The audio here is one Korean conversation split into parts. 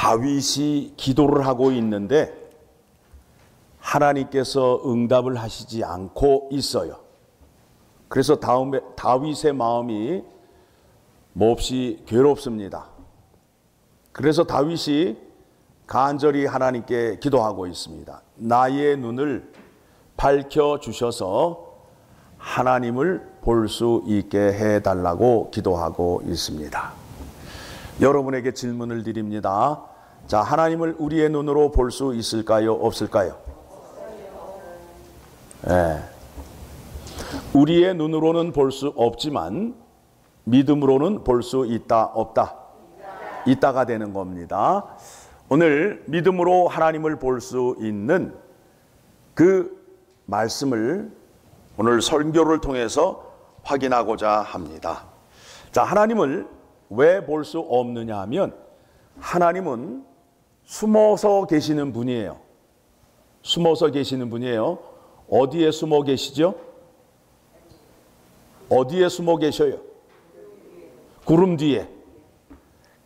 다윗이 기도를 하고 있는데 하나님께서 응답을 하시지 않고 있어요. 그래서 다윗의 마음이 몹시 괴롭습니다. 그래서 다윗이 간절히 하나님께 기도하고 있습니다. 나의 눈을 밝혀주셔서 하나님을 볼 수 있게 해달라고 기도하고 있습니다. 여러분에게 질문을 드립니다. 자, 하나님을 우리의 눈으로 볼 수 있을까요? 없을까요? 네. 우리의 눈으로는 볼 수 없지만 믿음으로는 볼 수 있다, 없다? 있다가 되는 겁니다. 오늘 믿음으로 하나님을 볼 수 있는 그 말씀을 오늘 설교를 통해서 확인하고자 합니다. 자, 하나님을 왜 볼 수 없느냐 하면 하나님은 숨어서 계시는 분이에요. 숨어서 계시는 분이에요. 어디에 숨어 계시죠? 어디에 숨어 계셔요? 구름 뒤에.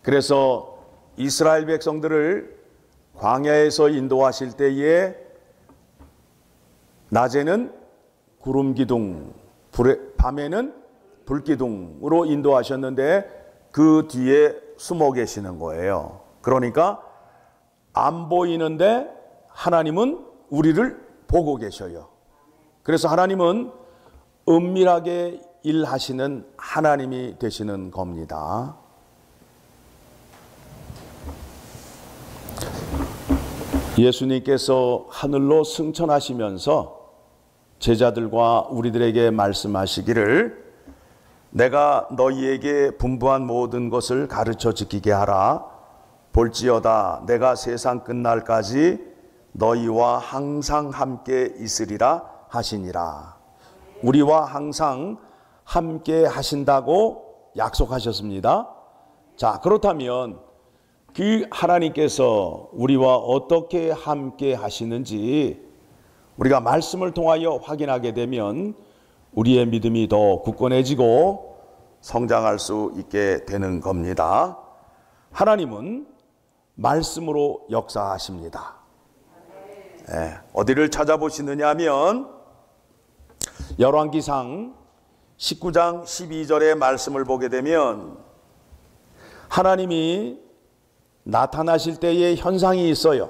그래서 이스라엘 백성들을 광야에서 인도하실 때에 낮에는 구름 기둥, 밤에는 불 기둥으로 인도하셨는데 그 뒤에 숨어 계시는 거예요. 그러니까 안 보이는데 하나님은 우리를 보고 계셔요. 그래서 하나님은 은밀하게 일하시는 하나님이 되시는 겁니다. 예수님께서 하늘로 승천하시면서 제자들과 우리들에게 말씀하시기를 내가 너희에게 분부한 모든 것을 가르쳐 지키게 하라. 볼지어다 내가 세상 끝날까지 너희와 항상 함께 있으리라 하시니라. 우리와 항상 함께 하신다고 약속하셨습니다. 자, 그렇다면 그 하나님께서 우리와 어떻게 함께 하시는지 우리가 말씀을 통하여 확인하게 되면 우리의 믿음이 더 굳건해지고 성장할 수 있게 되는 겁니다. 하나님은 말씀으로 역사하십니다. 네, 어디를 찾아보시느냐 하면 열왕기상 19장 12절의 말씀을 보게 되면 하나님이 나타나실 때의 현상이 있어요.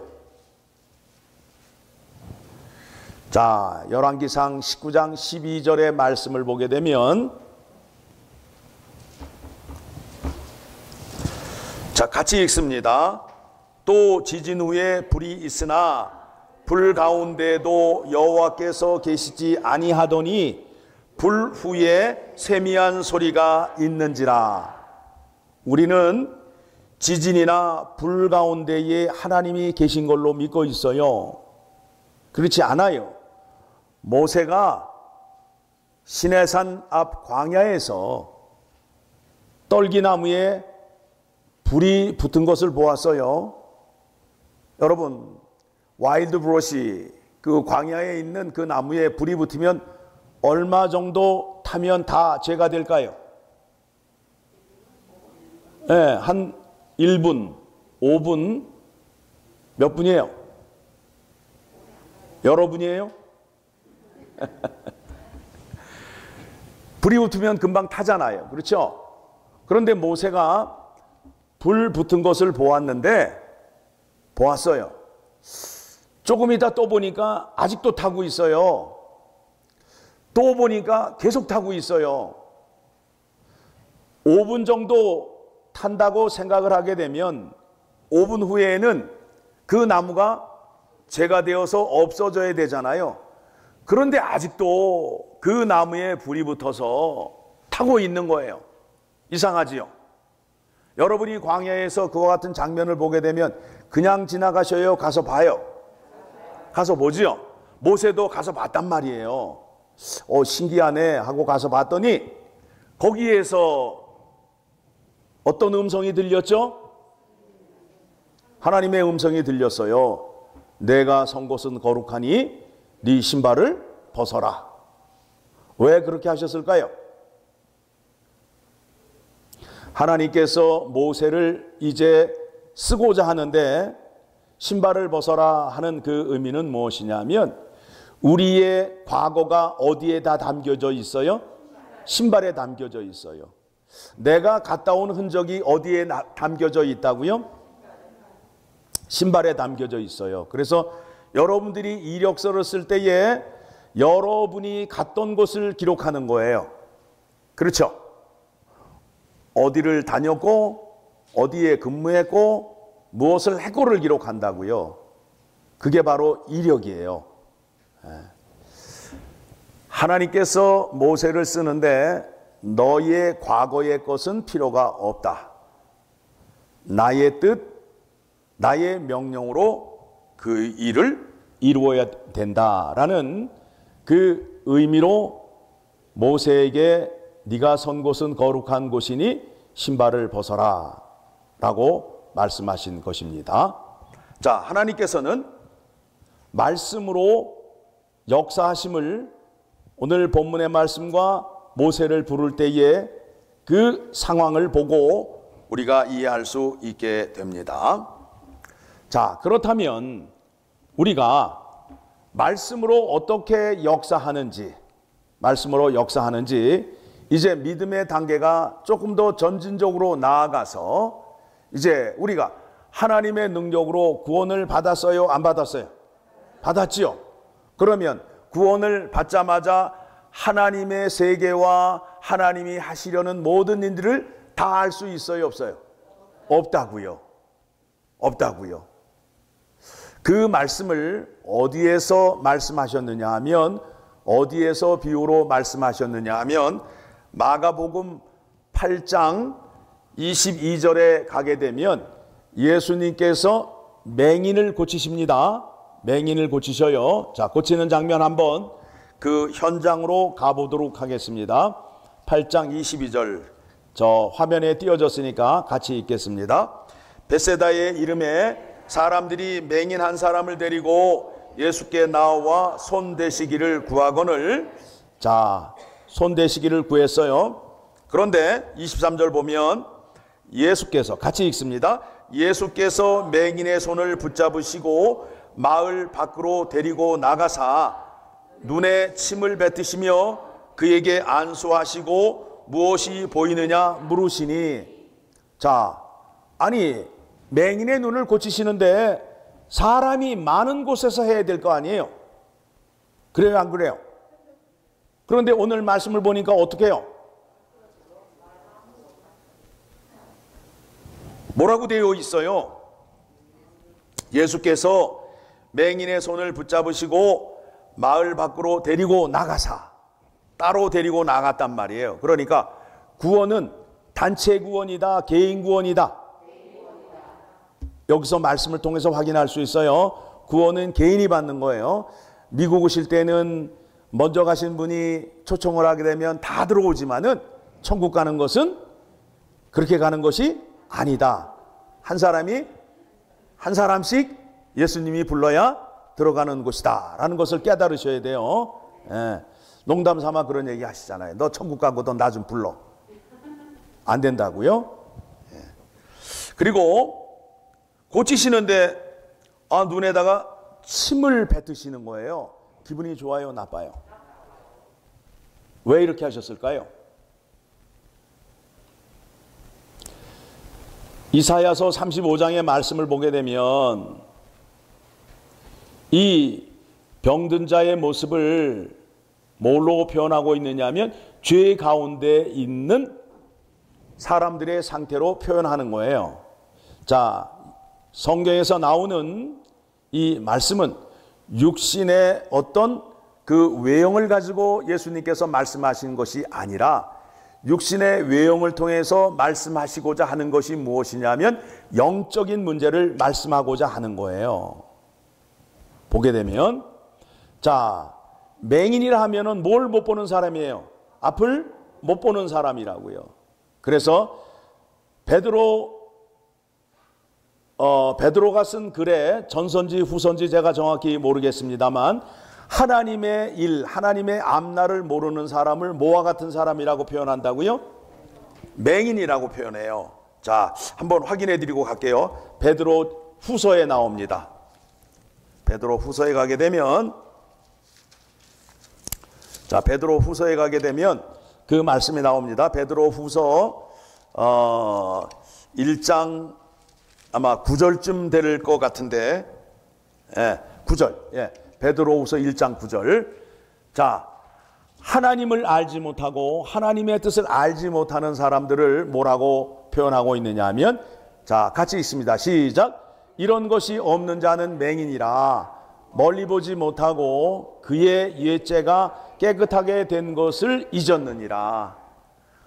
자, 열왕기상 19장 12절의 말씀을 보게 되면 자, 같이 읽습니다. 또 지진 후에 불이 있으나 불 가운데도 여호와께서 계시지 아니하더니 불 후에 세미한 소리가 있는지라. 우리는 지진이나 불 가운데에 하나님이 계신 걸로 믿고 있어요. 그렇지 않아요. 모세가 시내산 앞 광야에서 떨기나무에 불이 붙은 것을 보았어요. 여러분, 와일드 브로시 그 광야에 있는 그 나무에 불이 붙으면 얼마 정도 타면 다 제가 될까요? 네, 한 1분, 5분, 몇 분이에요? 여러분이에요? 불이 붙으면 금방 타잖아요. 그렇죠? 그런데 모세가 불 붙은 것을 보았어요. 조금 있다 또 보니까 아직도 타고 있어요. 또 보니까 계속 타고 있어요. 5분 정도 탄다고 생각을 하게 되면 5분 후에는 그 나무가 재가 되어서 없어져야 되잖아요. 그런데 아직도 그 나무에 불이 붙어서 타고 있는 거예요. 이상하지요? 여러분이 광야에서 그와 같은 장면을 보게 되면 그냥 지나가셔요? 가서 봐요? 가서 보지요? 모세도 가서 봤단 말이에요. 신기하네 하고 가서 봤더니 거기에서 어떤 음성이 들렸죠? 하나님의 음성이 들렸어요. 내가 선 곳은 거룩하니 네 신발을 벗어라. 왜 그렇게 하셨을까요? 하나님께서 모세를 이제 쓰고자 하는데 신발을 벗어라 하는 그 의미는 무엇이냐면 우리의 과거가 어디에 다 담겨져 있어요? 신발에 담겨져 있어요. 내가 갔다 온 흔적이 어디에 담겨져 있다고요? 신발에 담겨져 있어요. 그래서 여러분들이 이력서를 쓸 때에 여러분이 갔던 곳을 기록하는 거예요. 그렇죠? 어디를 다녔고 어디에 근무했고 무엇을 했고를 기록한다고요. 그게 바로 이력이에요. 하나님께서 모세를 쓰는데 너희의 과거의 것은 필요가 없다. 나의 뜻, 나의 명령으로 그 일을 이루어야 된다라는 그 의미로 모세에게 네가 선 곳은 거룩한 곳이니 신발을 벗어라 라고 말씀하신 것입니다. 자, 하나님께서는 말씀으로 역사하심을 오늘 본문의 말씀과 모세를 부를 때에 그 상황을 보고 우리가 이해할 수 있게 됩니다. 자, 그렇다면 우리가 말씀으로 어떻게 역사하는지 이제 믿음의 단계가 조금 더 전진적으로 나아가서 이제 우리가 하나님의 능력으로 구원을 받았어요? 안 받았어요? 받았지요. 그러면 구원을 받자마자 하나님의 세계와 하나님이 하시려는 모든 일들을 다 알 수 있어요? 없어요? 없다고요. 없다고요. 그 말씀을 어디에서 말씀하셨느냐 하면 어디에서 비유로 말씀하셨느냐 하면 마가복음 8장 22절에 가게 되면 예수님께서 맹인을 고치십니다. 맹인을 고치셔요. 자, 고치는 장면 한번 그 현장으로 가보도록 하겠습니다. 8장 22절 저 화면에 띄어졌으니까 같이 읽겠습니다. 벳세다의 이름에 사람들이 맹인 한 사람을 데리고 예수께 나와 손 대시기를 구하거늘. 자, 손 대시기를 구했어요. 그런데 23절 보면 예수께서 같이 읽습니다. 예수께서 맹인의 손을 붙잡으시고 마을 밖으로 데리고 나가사 눈에 침을 뱉으시며 그에게 안수하시고 무엇이 보이느냐 물으시니. 자, 아니 맹인의 눈을 고치시는데 사람이 많은 곳에서 해야 될 거 아니에요? 그래요, 안 그래요? 그런데 오늘 말씀을 보니까 어떻게 해요? 뭐라고 되어 있어요? 예수께서 맹인의 손을 붙잡으시고 마을 밖으로 데리고 나가사, 따로 데리고 나갔단 말이에요. 그러니까 구원은 단체 구원이다, 개인 구원이다. 여기서 말씀을 통해서 확인할 수 있어요. 구원은 개인이 받는 거예요. 미국 오실 때는 먼저 가신 분이 초청을 하게 되면 다 들어오지만은 천국 가는 것은 그렇게 가는 것이 아니다. 한 사람씩 예수님이 불러야 들어가는 곳이다 라는 것을 깨달으셔야 돼요. 예. 농담 삼아 그런 얘기 하시잖아요. 너 천국 가고도 나 좀 불러. 안 된다고요? 예. 그리고 고치시는데 눈에다가 침을 뱉으시는 거예요. 기분이 좋아요, 나빠요? 왜 이렇게 하셨을까요? 이사야서 35장의 말씀을 보게 되면 이 병든 자의 모습을 뭘로 표현하고 있느냐 하면 죄 가운데 있는 사람들의 상태로 표현하는 거예요. 자, 성경에서 나오는 이 말씀은 육신의 어떤 그 외형을 가지고 예수님께서 말씀하신 것이 아니라 육신의 외형을 통해서 말씀하시고자 하는 것이 무엇이냐면 영적인 문제를 말씀하고자 하는 거예요. 보게 되면 자, 맹인이라 하면은 뭘 못 보는 사람이에요? 앞을 못 보는 사람이라고요. 그래서 베드로가 쓴 글에 전선지 후선지 제가 정확히 모르겠습니다만 하나님의 일, 하나님의 앞날을 모르는 사람을 뭐와 같은 사람이라고 표현한다고요? 맹인이라고 표현해요. 자, 한번 확인해 드리고 갈게요. 베드로 후서에 나옵니다. 베드로 후서에 가게 되면, 자, 베드로 후서에 가게 되면 그 말씀이 나옵니다. 베드로 후서 1장 아마 9절쯤 될 것 같은데, 9절. 베드로 후서 1장 9절. 자, 하나님을 알지 못하고 하나님의 뜻을 알지 못하는 사람들을 뭐라고 표현하고 있느냐 하면, 자, 같이 읽습니다. 시작. 이런 것이 없는 자는 맹인이라 멀리 보지 못하고 그의 옛죄가 깨끗하게 된 것을 잊었느니라.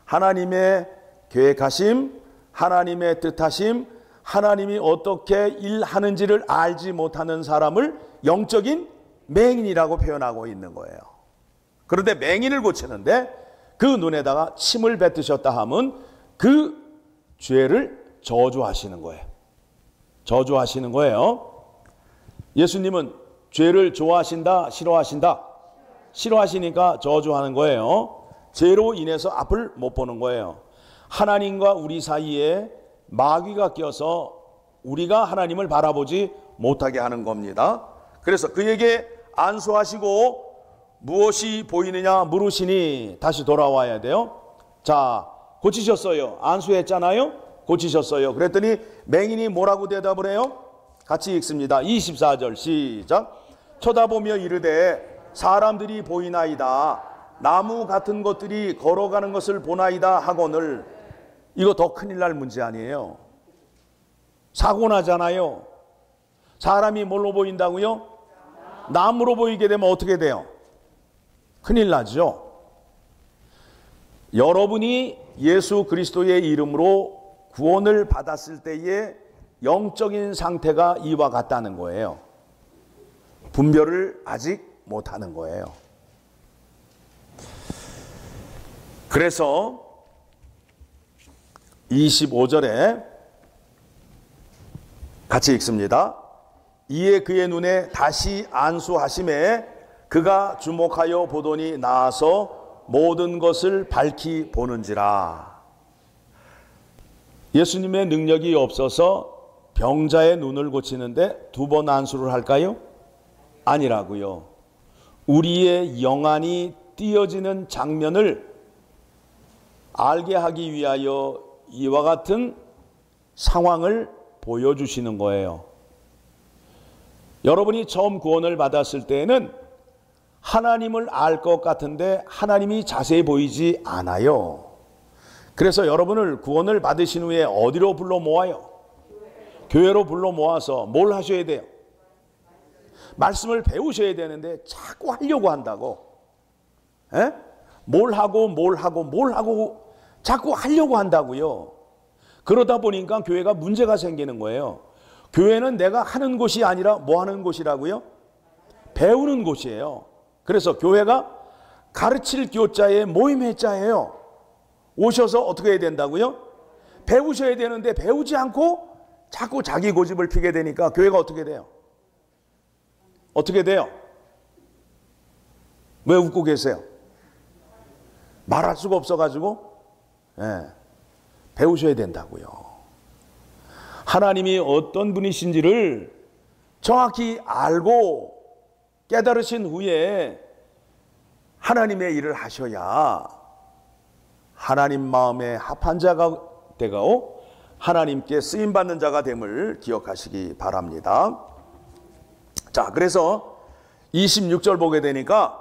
하나님의 계획하심, 하나님의 뜻하심, 하나님이 어떻게 일하는지를 알지 못하는 사람을 영적인 맹인이라고 표현하고 있는 거예요. 그런데 맹인을 고치는데 그 눈에다가 침을 뱉으셨다 하면 그 죄를 저주하시는 거예요. 저주하시는 거예요. 예수님은 죄를 좋아하신다, 싫어하신다? 싫어하시니까 저주하는 거예요. 죄로 인해서 앞을 못 보는 거예요. 하나님과 우리 사이에 마귀가 껴서 우리가 하나님을 바라보지 못하게 하는 겁니다. 그래서 그에게 안수하시고 무엇이 보이느냐 물으시니 다시 돌아와야 돼요. 자, 고치셨어요. 안수했잖아요. 고치셨어요. 그랬더니 맹인이 뭐라고 대답을 해요? 같이 읽습니다. 24절 시작. 쳐다보며 이르되 사람들이 보이나이다. 나무 같은 것들이 걸어가는 것을 보나이다 하거늘. 이거 더 큰일 날 문제 아니에요. 사고 나잖아요. 사람이 뭘로 보인다고요? 나무로 보이게 되면 어떻게 돼요? 큰일 나죠. 여러분이 예수 그리스도의 이름으로 구원을 받았을 때의 영적인 상태가 이와 같다는 거예요. 분별을 아직 못하는 거예요. 그래서 25절에 같이 읽습니다. 이에 그의 눈에 다시 안수하심에 그가 주목하여 보더니 나아서 모든 것을 밝히 보는지라. 예수님의 능력이 없어서 병자의 눈을 고치는데 2번 안수를 할까요? 아니라고요. 우리의 영안이 띄어지는 장면을 알게 하기 위하여 이와 같은 상황을 보여주시는 거예요. 여러분이 처음 구원을 받았을 때에는 하나님을 알 것 같은데 하나님이 자세히 보이지 않아요. 그래서 여러분을 구원을 받으신 후에 어디로 불러 모아요? 교회로 불러 모아서 뭘 하셔야 돼요? 말씀을 배우셔야 되는데 자꾸 하려고 한다고. 뭘 하고 자꾸 하려고 한다고요. 그러다 보니까 교회가 문제가 생기는 거예요. 교회는 내가 하는 곳이 아니라 뭐 하는 곳이라고요? 배우는 곳이에요. 그래서 교회가 가르칠 교자의 모임의 자예요. 오셔서 어떻게 해야 된다고요? 배우셔야 되는데 배우지 않고 자꾸 자기 고집을 피게 되니까 교회가 어떻게 돼요? 어떻게 돼요? 왜 웃고 계세요? 말할 수가 없어가지고 배우셔야 된다고요. 하나님이 어떤 분이신지를 정확히 알고 깨달으신 후에 하나님의 일을 하셔야 하나님 마음에 합한 자가 되고 하나님께 쓰임받는 자가 됨을 기억하시기 바랍니다. 자, 그래서 26절 보게 되니까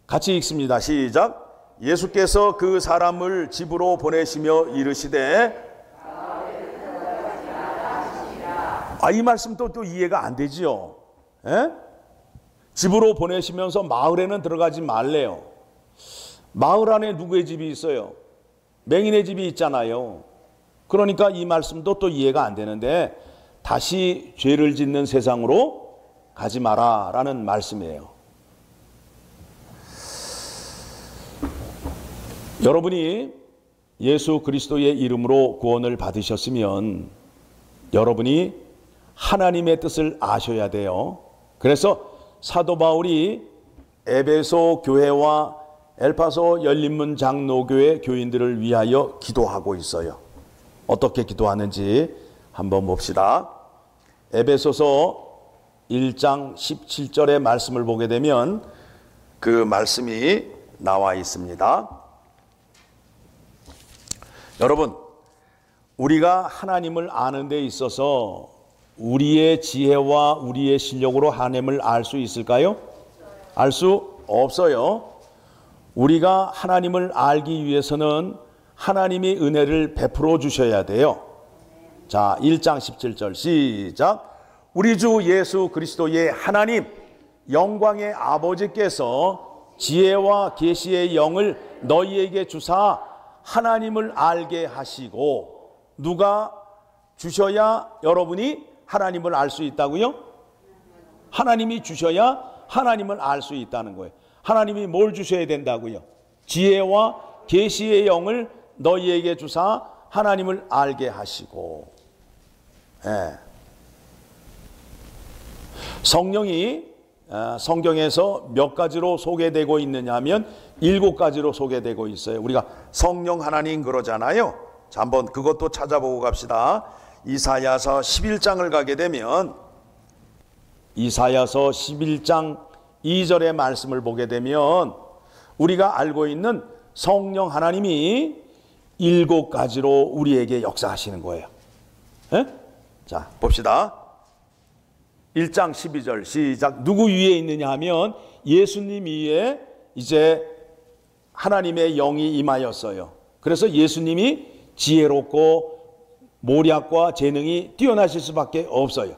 같이 읽습니다. 시작. 예수께서 그 사람을 집으로 보내시며 이르시되, 이 말씀도 또 이해가 안 되지요. 집으로 보내시면서 마을에는 들어가지 말래요. 마을 안에 누구의 집이 있어요? 맹인의 집이 있잖아요. 그러니까 이 말씀도 또 이해가 안 되는데 다시 죄를 짓는 세상으로 가지 마라 라는 말씀이에요. 여러분이 예수 그리스도의 이름으로 구원을 받으셨으면 여러분이 하나님의 뜻을 아셔야 돼요. 그래서 사도 바울이 에베소 교회와 엘파소 열린문 장로교회 교인들을 위하여 기도하고 있어요. 어떻게 기도하는지 한번 봅시다. 에베소서 1장 17절의 말씀을 보게 되면 그 말씀이 나와 있습니다. 여러분, 우리가 하나님을 아는 데 있어서 우리의 지혜와 우리의 실력으로 하나님을 알 수 있을까요? 알 수 없어요. 우리가 하나님을 알기 위해서는 하나님이 은혜를 베풀어 주셔야 돼요. 자, 1장 17절 시작. 우리 주 예수 그리스도의 하나님 영광의 아버지께서 지혜와 계시의 영을 너희에게 주사 하나님을 알게 하시고, 누가 주셔야 여러분이 하나님을 알 수 있다고요? 하나님이 주셔야 하나님을 알 수 있다는 거예요. 하나님이 뭘 주셔야 된다고요? 지혜와 계시의 영을 너희에게 주사 하나님을 알게 하시고. 성령이 성경에서 몇 가지로 소개되고 있느냐 하면 7가지로 소개되고 있어요. 우리가 성령 하나님 그러잖아요. 자, 한번 그것도 찾아보고 갑시다. 이사야서 11장을 가게 되면 이사야서 11장 2절의 말씀을 보게 되면 우리가 알고 있는 성령 하나님이 7가지로 우리에게 역사하시는 거예요. 자, 봅시다. 1장 12절 시작. 누구 위에 있느냐 하면 예수님 위에 이제 하나님의 영이 임하였어요. 그래서 예수님이 지혜롭고 모략과 재능이 뛰어나실 수밖에 없어요.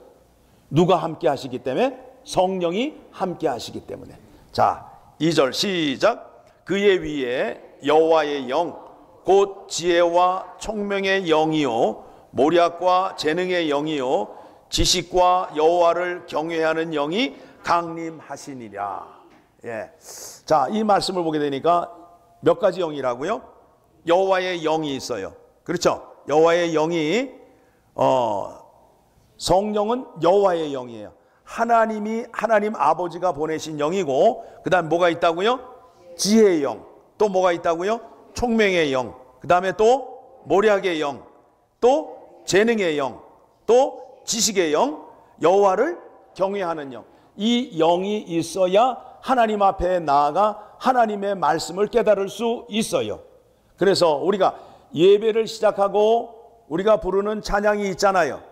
누가 함께 하시기 때문에? 성령이 함께 하시기 때문에. 자, 2절 시작. 그의 위에 여호와의 영 곧 지혜와 총명의 영이요 모략과 재능의 영이요 지식과 여호와를 경외하는 영이 강림하시니라. 자, 이 말씀을 보게 되니까 몇 가지 영이라고요? 여호와의 영이 있어요. 그렇죠? 여호와의 영이 성령은 여호와의 영이에요. 하나님 아버지가 보내신 영이고, 그 다음에 뭐가 있다고요? 지혜의 영. 또 뭐가 있다고요? 총명의 영. 그 다음에 또 모략의 영. 또 재능의 영. 또 지식의 영. 여호와를 경외하는 영. 이 영이 있어야 하나님 앞에 나아가 하나님의 말씀을 깨달을 수 있어요. 그래서 우리가 예배를 시작하고 우리가 부르는 찬양이 있잖아요.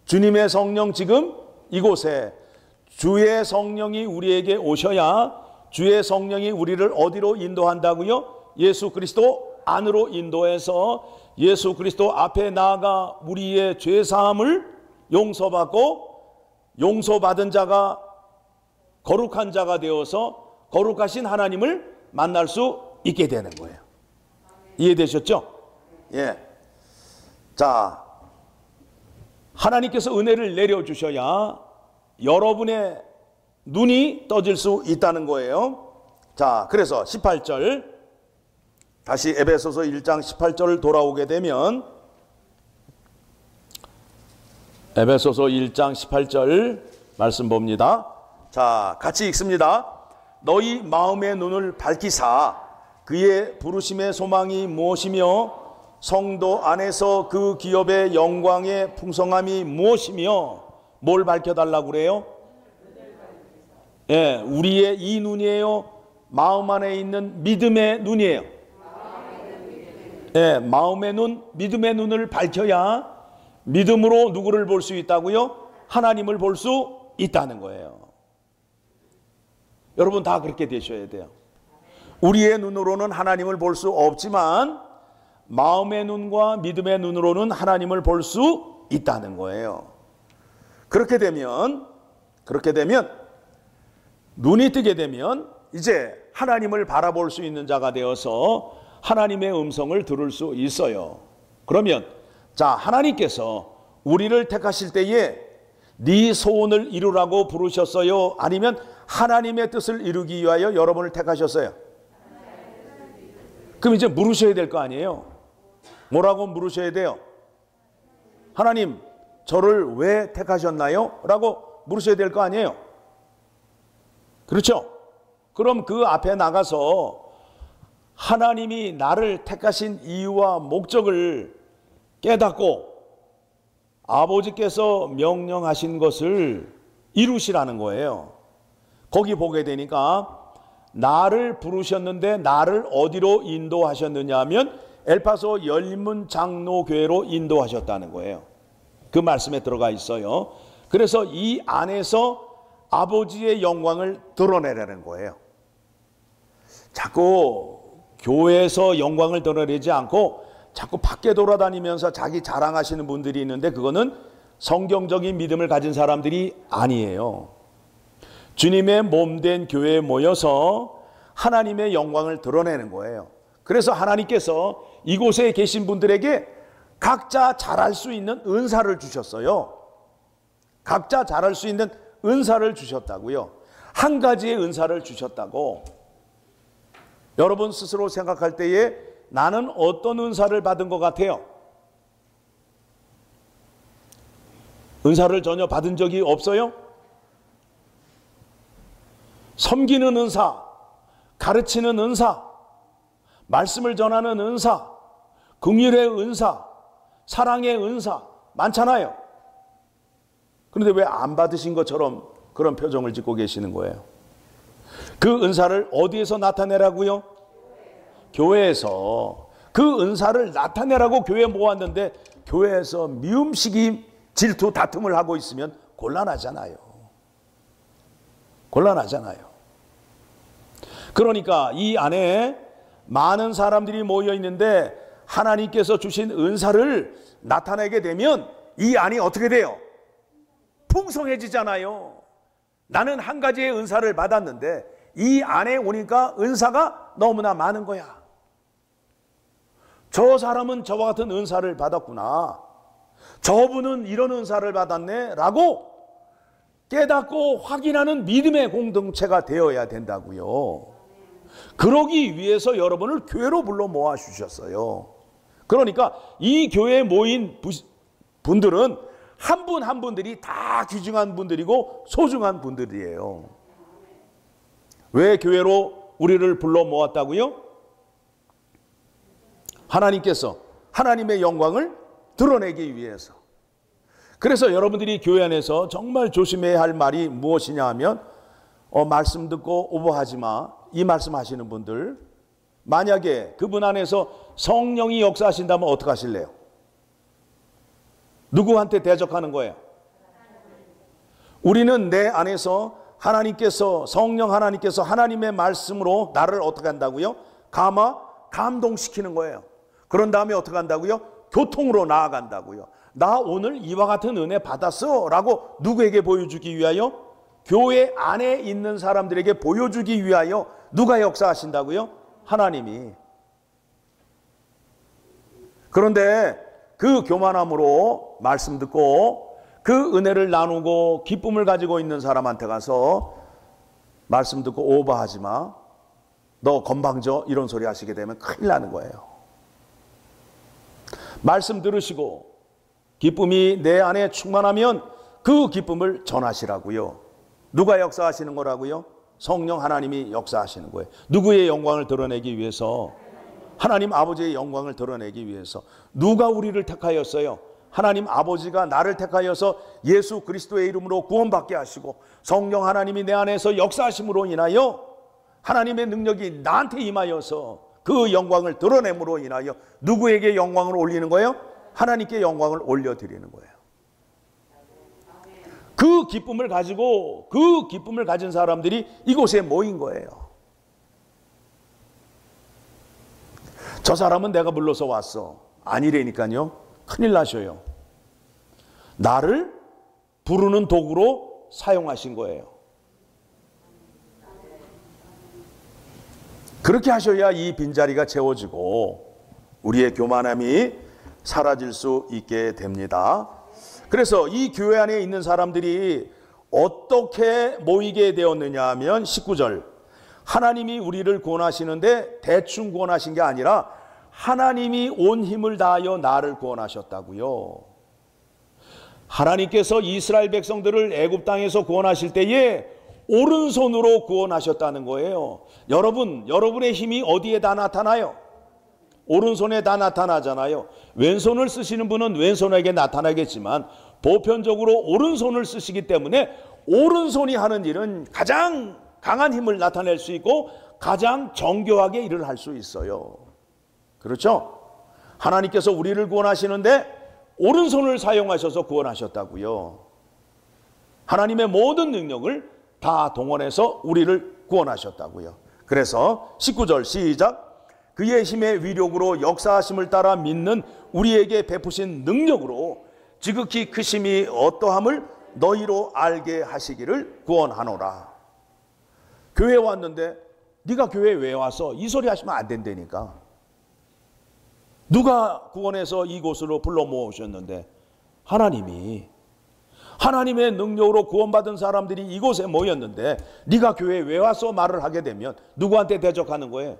주님의 성령 지금 이곳에. 주의 성령이 우리에게 오셔야 주의 성령이 우리를 어디로 인도한다고요? 예수 그리스도 안으로 인도해서 예수 그리스도 앞에 나아가 우리의 죄사함을 용서받고, 용서받은 자가 거룩한 자가 되어서 거룩하신 하나님을 만날 수 있게 되는 거예요. 이해되셨죠? 예. 자, 하나님께서 은혜를 내려주셔야 여러분의 눈이 떠질 수 있다는 거예요. 자, 그래서 18절 다시 에베소서 1장 18절을 돌아오게 되면 에베소서 1장 18절 말씀 봅니다. 자, 같이 읽습니다. 너희 마음의 눈을 밝히사 그의 부르심의 소망이 무엇이며 성도 안에서 그 기업의 영광의 풍성함이 무엇이며, 뭘 밝혀달라고 그래요? 예, 우리의 이 눈이에요? 마음 안에 있는 믿음의 눈이에요? 예, 마음의 눈, 믿음의 눈을 밝혀야 믿음으로 누구를 볼 수 있다고요? 하나님을 볼 수 있다는 거예요. 여러분 다 그렇게 되셔야 돼요. 우리의 눈으로는 하나님을 볼 수 없지만 마음의 눈과 믿음의 눈으로는 하나님을 볼 수 있다는 거예요. 그렇게 되면 눈이 뜨게 되면 이제 하나님을 바라볼 수 있는 자가 되어서 하나님의 음성을 들을 수 있어요. 그러면 자, 하나님께서 우리를 택하실 때에 네 소원을 이루라고 부르셨어요? 아니면 하나님의 뜻을 이루기 위하여 여러분을 택하셨어요? 그럼 이제 물으셔야 될 거 아니에요? 뭐라고 물으셔야 돼요? 하나님, 저를 왜 택하셨나요? 라고 물으셔야 될 거 아니에요? 그렇죠? 그럼 그 앞에 나가서 하나님이 나를 택하신 이유와 목적을 깨닫고 아버지께서 명령하신 것을 이루시라는 거예요. 거기 보게 되니까 나를 부르셨는데 나를 어디로 인도하셨느냐 하면 엘파소 열린문 장로교회로 인도하셨다는 거예요. 그 말씀에 들어가 있어요. 그래서 이 안에서 아버지의 영광을 드러내라는 거예요. 자꾸 교회에서 영광을 드러내지 않고 자꾸 밖에 돌아다니면서 자기 자랑하시는 분들이 있는데 그거는 성경적인 믿음을 가진 사람들이 아니에요. 주님의 몸된 교회에 모여서 하나님의 영광을 드러내는 거예요. 그래서 하나님께서 이곳에 계신 분들에게 각자 잘할 수 있는 은사를 주셨어요. 각자 잘할 수 있는 은사를 주셨다고요. 한 가지의 은사를 주셨다고. 여러분 스스로 생각할 때에 나는 어떤 은사를 받은 것 같아요? 은사를 전혀 받은 적이 없어요? 섬기는 은사, 가르치는 은사, 말씀을 전하는 은사, 긍휼의 은사, 사랑의 은사 많잖아요. 그런데 왜 안 받으신 것처럼 그런 표정을 짓고 계시는 거예요? 그 은사를 어디에서 나타내라고요? 교회에서. 그 은사를 나타내라고 교회에 모았는데 교회에서 미움시기, 질투, 다툼을 하고 있으면 곤란하잖아요. 곤란하잖아요. 그러니까 이 안에 많은 사람들이 모여 있는데 하나님께서 주신 은사를 나타내게 되면 이 안이 어떻게 돼요? 풍성해지잖아요. 나는 한 가지의 은사를 받았는데 이 안에 오니까 은사가 너무나 많은 거야. 저 사람은 저와 같은 은사를 받았구나. 저분은 이런 은사를 받았네 라고 깨닫고 확인하는 믿음의 공동체가 되어야 된다고요. 그러기 위해서 여러분을 교회로 불러 모아 주셨어요. 그러니까 이 교회에 모인 분들은 한 분 한 분들이 다 귀중한 분들이고 소중한 분들이에요. 왜 교회로 우리를 불러 모았다고요? 하나님께서 하나님의 영광을 드러내기 위해서. 그래서 여러분들이 교회 안에서 정말 조심해야 할 말이 무엇이냐 하면 말씀 듣고 오버하지 마. 이 말씀 하시는 분들, 만약에 그분 안에서 성령이 역사하신다면 어떻게 하실래요? 누구한테 대적하는 거예요? 우리는 내 안에서 하나님께서, 성령 하나님께서 하나님의 말씀으로 나를 어떻게 한다고요? 감동시키는 거예요. 그런 다음에 어떻게 한다고요? 교통으로 나아간다고요. 나 오늘 이와 같은 은혜 받았어 라고 누구에게 보여주기 위하여? 교회 안에 있는 사람들에게 보여주기 위하여 누가 역사하신다고요? 하나님이. 그런데 그 교만함으로 말씀 듣고 그 은혜를 나누고 기쁨을 가지고 있는 사람한테 가서 말씀 듣고 오버하지 마. 너 건방져. 이런 소리 하시게 되면 큰일 나는 거예요. 말씀 들으시고 기쁨이 내 안에 충만하면 그 기쁨을 전하시라고요. 누가 역사하시는 거라고요? 성령 하나님이 역사하시는 거예요. 누구의 영광을 드러내기 위해서? 하나님 아버지의 영광을 드러내기 위해서. 누가 우리를 택하였어요? 하나님 아버지가 나를 택하여서 예수 그리스도의 이름으로 구원받게 하시고 성령 하나님이 내 안에서 역사하심으로 인하여 하나님의 능력이 나한테 임하여서 그 영광을 드러냄으로 인하여 누구에게 영광을 올리는 거예요? 하나님께 영광을 올려드리는 거예요. 그 기쁨을 가지고 그 기쁨을 가진 사람들이 이곳에 모인 거예요. 저 사람은 내가 불러서 왔어. 아니라니까요. 큰일 나셔요. 나를 부르는 도구로 사용하신 거예요. 그렇게 하셔야 이 빈자리가 채워지고 우리의 교만함이 사라질 수 있게 됩니다. 그래서 이 교회 안에 있는 사람들이 어떻게 모이게 되었느냐 하면 19절, 하나님이 우리를 구원하시는데 대충 구원하신 게 아니라 하나님이 온 힘을 다하여 나를 구원하셨다고요. 하나님께서 이스라엘 백성들을 애굽 땅에서 구원하실 때에 오른손으로 구원하셨다는 거예요. 여러분, 여러분의 힘이 어디에 다 나타나요? 오른손에 다 나타나잖아요. 왼손을 쓰시는 분은 왼손에게 나타나겠지만 보편적으로 오른손을 쓰시기 때문에 오른손이 하는 일은 가장 강한 힘을 나타낼 수 있고 가장 정교하게 일을 할 수 있어요. 그렇죠? 하나님께서 우리를 구원하시는데 오른손을 사용하셔서 구원하셨다고요. 하나님의 모든 능력을 다 동원해서 우리를 구원하셨다고요. 그래서 19절 시작. 그의 힘의 위력으로 역사하심을 따라 믿는 우리에게 베푸신 능력으로 지극히 크심이 어떠함을 너희로 알게 하시기를 구원하노라. 교회 왔는데 네가 교회에 왜 왔어? 이 소리 하시면 안 된다니까. 누가 구원해서 이곳으로 불러 모으셨는데 하나님이, 하나님의 능력으로 구원받은 사람들이 이곳에 모였는데 네가 교회에 왜 왔어? 말을 하게 되면 누구한테 대적하는 거예요?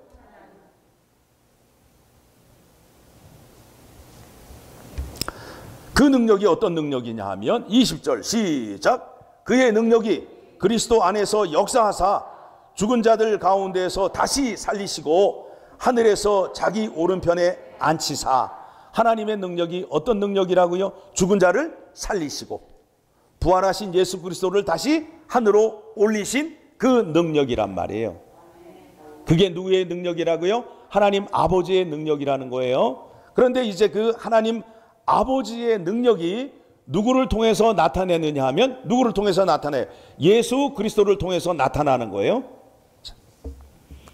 그 능력이 어떤 능력이냐 하면 20절 시작. 그의 능력이 그리스도 안에서 역사하사 죽은 자들 가운데에서 다시 살리시고 하늘에서 자기 오른편에 앉히사. 하나님의 능력이 어떤 능력이라고요? 죽은 자를 살리시고 부활하신 예수 그리스도를 다시 하늘로 올리신 그 능력이란 말이에요. 그게 누구의 능력이라고요? 하나님 아버지의 능력이라는 거예요. 그런데 이제 그 하나님 아버지의 능력이 누구를 통해서 나타내느냐 하면 누구를 통해서 나타내요? 예수 그리스도를 통해서 나타나는 거예요.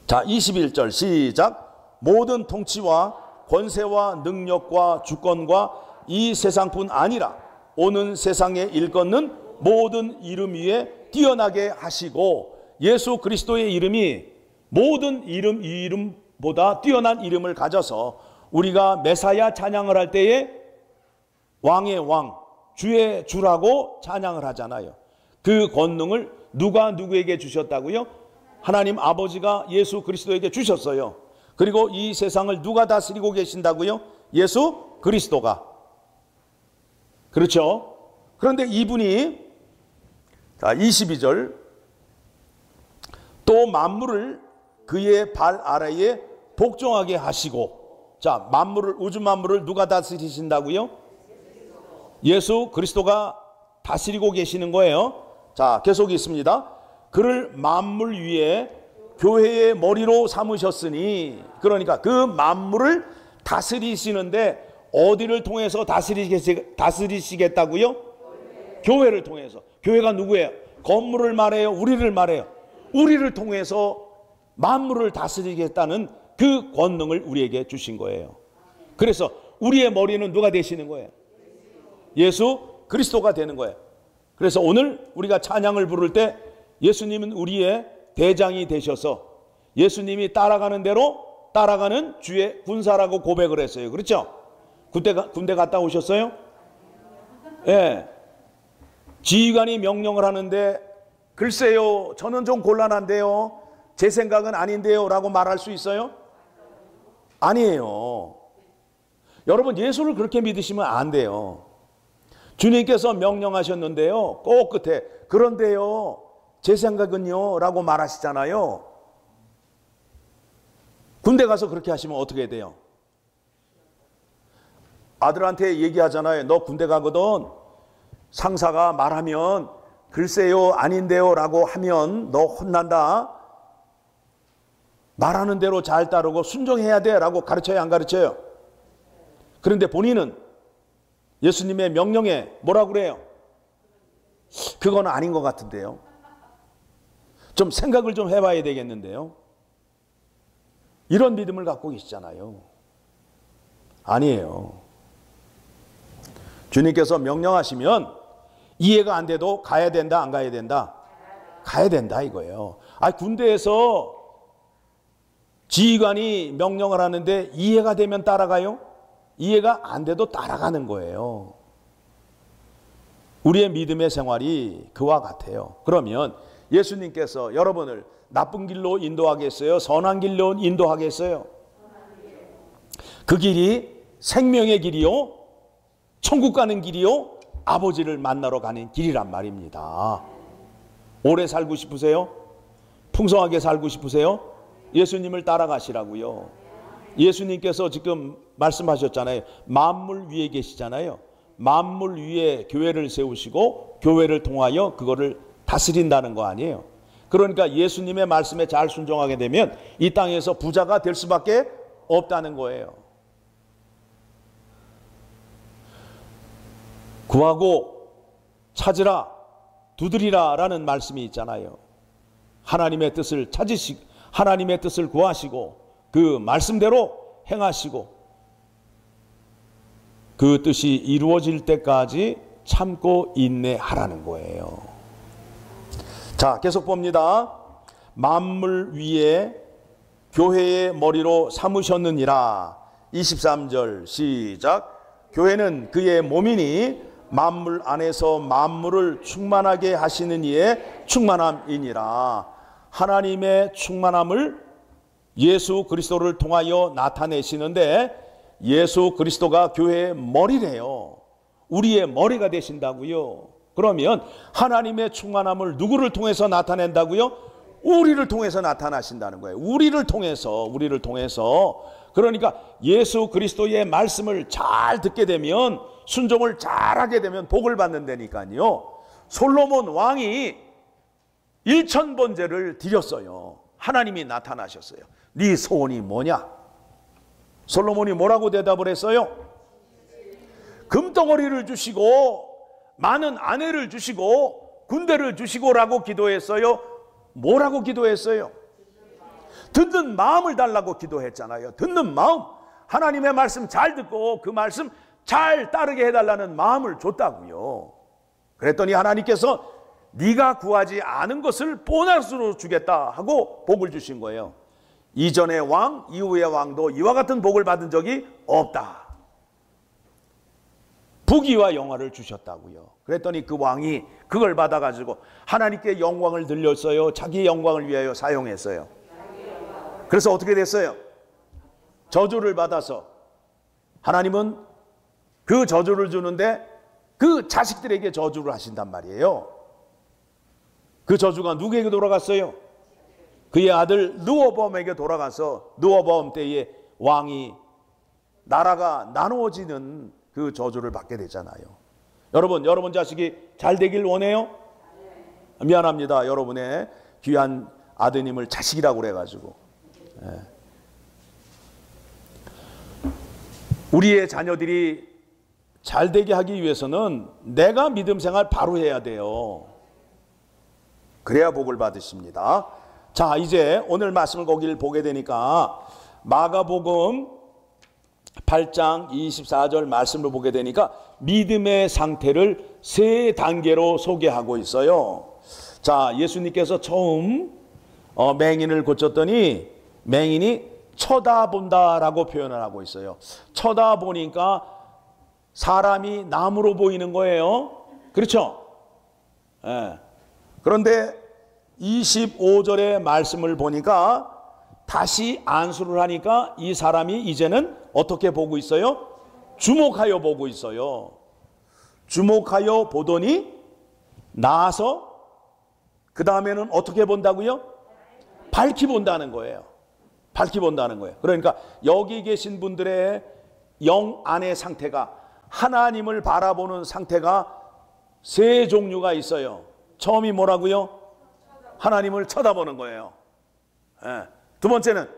자, 21절 시작. 모든 통치와 권세와 능력과 주권과 이 세상뿐 아니라 오는 세상에 일컫는 모든 이름 위에 뛰어나게 하시고, 예수 그리스도의 이름이 모든 이름보다 뛰어난 이름을 가져서 우리가 메사야 찬양을 할 때에 왕의 왕, 주의 주라고 찬양을 하잖아요. 그 권능을 누가 누구에게 주셨다고요? 하나님 아버지가 예수 그리스도에게 주셨어요. 그리고 이 세상을 누가 다스리고 계신다고요? 예수 그리스도가. 그렇죠? 그런데 이분이, 자, 22절, 또 만물을 그의 발 아래에 복종하게 하시고. 자, 만물을, 우주 만물을 누가 다스리신다고요? 예수 그리스도가 다스리고 계시는 거예요. 자, 계속 있습니다. 그를 만물 위에 교회의 머리로 삼으셨으니, 그러니까 그 만물을 다스리시는데 어디를 통해서 다스리시겠다고요? 교회를 통해서. 교회가 누구예요? 건물을 말해요? 우리를 말해요? 우리를 통해서 만물을 다스리겠다는 그 권능을 우리에게 주신 거예요. 그래서 우리의 머리는 누가 되시는 거예요? 예수 그리스도가 되는 거예요. 그래서 오늘 우리가 찬양을 부를 때 예수님은 우리의 대장이 되셔서 예수님이 따라가는 대로 따라가는 주의 군사라고 고백을 했어요. 그렇죠? 군대 갔다 오셨어요? 예. 네. 지휘관이 명령을 하는데 글쎄요, 저는 좀 곤란한데요, 제 생각은 아닌데요 라고 말할 수 있어요? 아니에요. 여러분, 예수를 그렇게 믿으시면 안 돼요. 주님께서 명령하셨는데요, 꼭 끝에 그런데요, 제 생각은요 라고 말하시잖아요. 군대 가서 그렇게 하시면 어떻게 돼요? 아들한테 얘기하잖아요. 너 군대 가거든. 상사가 말하면 글쎄요, 아닌데요 라고 하면 너 혼난다. 말하는 대로 잘 따르고 순종해야 돼 라고 가르쳐요, 안 가르쳐요? 그런데 본인은 예수님의 명령에 뭐라고 그래요? 그건 아닌 것 같은데요. 좀 생각을 좀 해봐야 되겠는데요. 이런 믿음을 갖고 계시잖아요. 아니에요. 주님께서 명령하시면 이해가 안 돼도 가야 된다, 안 가야 된다? 가야 된다 이거예요. 군대에서 지휘관이 명령을 하는데 이해가 되면 따라가요? 이해가 안 돼도 따라가는 거예요. 우리의 믿음의 생활이 그와 같아요. 그러면 예수님께서 여러분을 나쁜 길로 인도하겠어요? 선한 길로 인도하겠어요? 그 길이 생명의 길이요, 천국 가는 길이요, 아버지를 만나러 가는 길이란 말입니다. 오래 살고 싶으세요? 풍성하게 살고 싶으세요? 예수님을 따라가시라고요. 예수님께서 지금 말씀하셨잖아요. 만물 위에 계시잖아요. 만물 위에 교회를 세우시고 교회를 통하여 그거를 다스린다는 거 아니에요. 그러니까 예수님의 말씀에 잘 순종하게 되면 이 땅에서 부자가 될 수밖에 없다는 거예요. 구하고 찾으라 두드리라 라는 말씀이 있잖아요. 하나님의 뜻을 찾으시고 하나님의 뜻을 구하시고 그 말씀대로 행하시고 그 뜻이 이루어질 때까지 참고 인내하라는 거예요. 자, 계속 봅니다. 만물 위에 교회의 머리로 삼으셨느니라. 23절 시작. 교회는 그의 몸이니 만물 안에서 만물을 충만하게 하시는 이의 충만함이니라. 하나님의 충만함을 예수 그리스도를 통하여 나타내시는데 예수 그리스도가 교회의 머리래요. 우리의 머리가 되신다고요. 그러면 하나님의 충만함을 누구를 통해서 나타낸다고요? 우리를 통해서 나타나신다는 거예요. 우리를 통해서. 그러니까 예수 그리스도의 말씀을 잘 듣게 되면, 순종을 잘하게 되면 복을 받는다니까요. 솔로몬 왕이 1000번제를 드렸어요. 하나님이 나타나셨어요. 네 소원이 뭐냐? 솔로몬이 뭐라고 대답을 했어요? 금덩어리를 주시고 많은 아내를 주시고 군대를 주시고라고 기도했어요. 뭐라고 기도했어요? 듣는 마음을 달라고 기도했잖아요. 듣는 마음. 하나님의 말씀 잘 듣고 그 말씀 잘 따르게 해달라는 마음을 줬다고요. 그랬더니 하나님께서 네가 구하지 않은 것을 보너스로 주겠다 하고 복을 주신 거예요. 이전의 왕, 이후의 왕도 이와 같은 복을 받은 적이 없다. 부귀와 영화를 주셨다고요. 그랬더니 그 왕이 그걸 받아가지고 하나님께 영광을 들렸어요? 자기 영광을 위하여 사용했어요? 그래서 어떻게 됐어요? 저주를 받아서 하나님은 그 저주를 주는데 그 자식들에게 저주를 하신단 말이에요. 그 저주가 누구에게 돌아갔어요? 그의 아들 르호보암에게 돌아가서 르호보암 때에 왕이 나라가 나누어지는 그 저주를 받게 되잖아요. 여러분 자식이 잘 되길 원해요? 미안합니다. 여러분의 귀한 아드님을 자식이라고 그래가지고. 우리의 자녀들이 잘 되게 하기 위해서는 내가 믿음 생활 바로 해야 돼요. 그래야 복을 받으십니다. 자, 이제 오늘 말씀을 거기를 보게 되니까 마가복음 8장 24절 말씀을 보게 되니까 믿음의 상태를 3단계로 소개하고 있어요. 자, 예수님께서 처음 맹인을 고쳤더니 맹인이 쳐다본다라고 표현을 하고 있어요. 쳐다보니까 사람이 나무로 보이는 거예요. 그렇죠? 예. 그런데 25절의 말씀을 보니까 다시 안수를 하니까 이 사람이 이제는 어떻게 보고 있어요? 주목하여 보고 있어요. 주목하여 보더니 나아서 그 다음에는 어떻게 본다고요? 밝히 본다는 거예요. 밝히 본다는 거예요. 그러니까 여기 계신 분들의 영 안의 상태가, 하나님을 바라보는 상태가 3 종류가 있어요. 처음이 뭐라고요? 하나님을 쳐다보는 거예요. 예. 두 번째는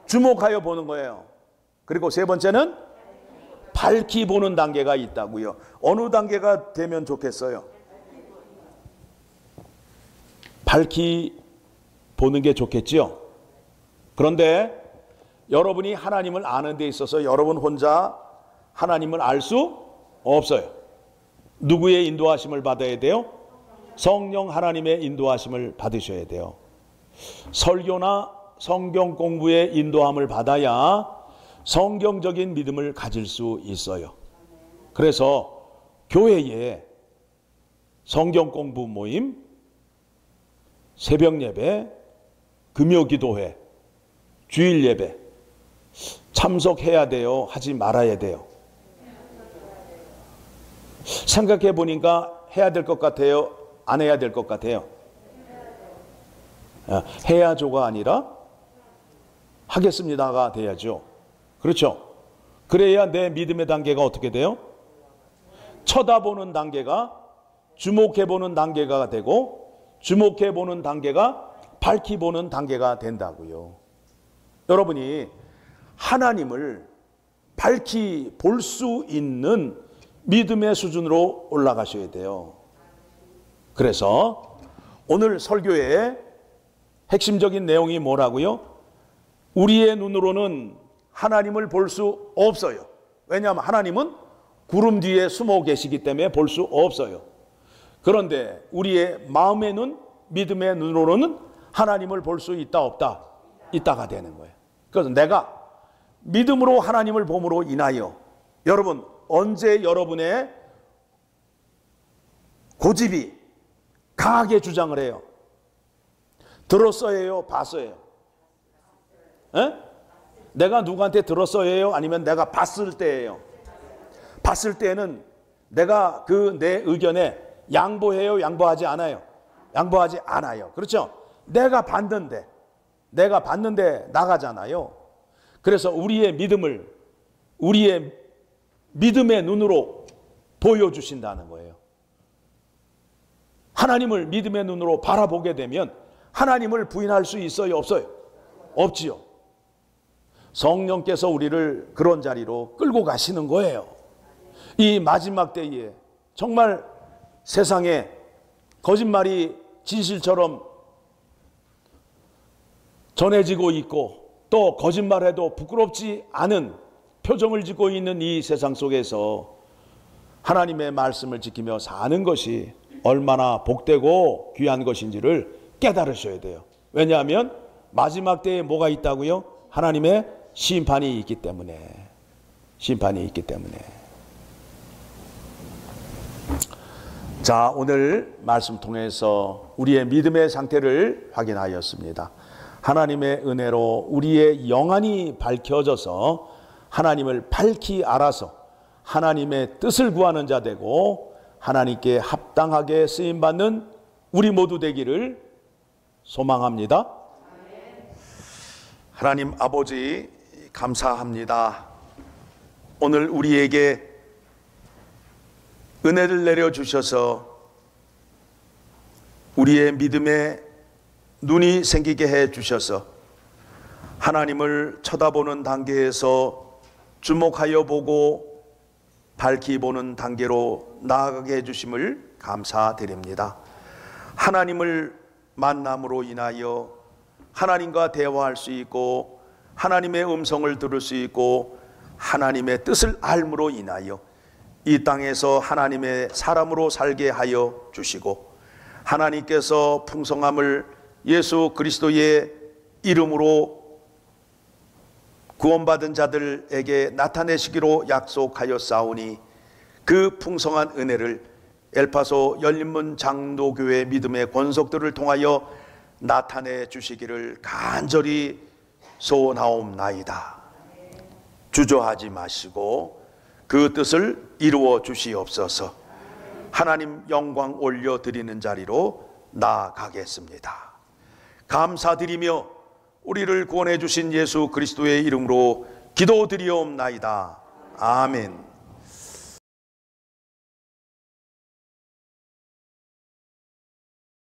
주목하여 보는 거예요. 그리고 3번째는 밝히 보는 단계가 있다고요. 어느 단계가 되면 좋겠어요? 밝히 보는 게 좋겠지요. 그런데 여러분이 하나님을 아는 데 있어서 여러분 혼자 하나님을 알 수 없어요. 누구의 인도하심을 받아야 돼요? 성령 하나님의 인도하심을 받으셔야 돼요. 설교나 성경 공부의 인도함을 받아야 성경적인 믿음을 가질 수 있어요. 그래서 교회에 성경 공부 모임, 새벽 예배, 금요 기도회, 주일 예배 참석해야 돼요? 하지 말아야 돼요? 생각해 보니까 해야 될 것 같아요? 안 해야 될 것 같아요? 해야죠가 아니라 하겠습니다가 돼야죠. 그렇죠? 그래야 내 믿음의 단계가 어떻게 돼요? 쳐다보는 단계가 주목해보는 단계가 되고, 주목해보는 단계가 밝히보는 단계가 된다고요. 여러분이 하나님을 밝히 볼 수 있는 믿음의 수준으로 올라가셔야 돼요. 그래서 오늘 설교의 핵심적인 내용이 뭐라고요? 우리의 눈으로는 하나님을 볼 수 없어요. 왜냐하면 하나님은 구름 뒤에 숨어 계시기 때문에 볼 수 없어요. 그런데 우리의 마음의 눈, 믿음의 눈으로는 하나님을 볼 수 있다 없다? 있다가 되는 거예요. 그래서 내가 믿음으로 하나님을 봄으로 인하여, 여러분 언제 여러분의 고집이 강하게 주장을 해요? 들었어야 해요? 봤어요? 에? 내가 누구한테 들었어야 해요? 아니면 내가 봤을 때예요? 봤을 때는 내가 그 내 의견에 양보해요? 양보하지 않아요? 양보하지 않아요. 그렇죠? 내가 봤는데 나가잖아요. 그래서 우리의 믿음의 눈으로 보여주신다는 거예요. 하나님을 믿음의 눈으로 바라보게 되면 하나님을 부인할 수 있어요? 없어요? 없지요. 성령께서 우리를 그런 자리로 끌고 가시는 거예요. 이 마지막 때에 정말 세상에 거짓말이 진실처럼 전해지고 있고, 또 거짓말해도 부끄럽지 않은 표정을 짓고 있는 이 세상 속에서 하나님의 말씀을 지키며 사는 것이 얼마나 복되고 귀한 것인지를 깨달으셔야 돼요. 왜냐하면 마지막 때에 뭐가 있다고요? 하나님의 심판이 있기 때문에. 심판이 있기 때문에. 자, 오늘 말씀 통해서 우리의 믿음의 상태를 확인하였습니다. 하나님의 은혜로 우리의 영안이 밝혀져서 하나님을 밝히 알아서 하나님의 뜻을 구하는 자 되고 하나님께 합당하게 쓰임받는 우리 모두 되기를 소망합니다. 하나님 아버지 감사합니다. 오늘 우리에게 은혜를 내려주셔서 우리의 믿음에 눈이 생기게 해 주셔서 하나님을 쳐다보는 단계에서 주목하여 보고 밝히 보는 단계로 나아가게 해주심을 감사드립니다. 하나님을 만남으로 인하여 하나님과 대화할 수 있고 하나님의 음성을 들을 수 있고 하나님의 뜻을 알므로 인하여 이 땅에서 하나님의 사람으로 살게 하여 주시고 하나님께서 풍성함을 예수 그리스도의 이름으로 구원받은 자들에게 나타내시기로 약속하였사오니 그 풍성한 은혜를 엘파소 열린문 장로교회 믿음의 권속들을 통하여 나타내 주시기를 간절히 소원하옵나이다. 주저하지 마시고 그 뜻을 이루어 주시옵소서. 하나님 영광 올려드리는 자리로 나아가겠습니다. 감사드리며 우리를 구원해 주신 예수 그리스도의 이름으로 기도드리옵나이다. 아멘.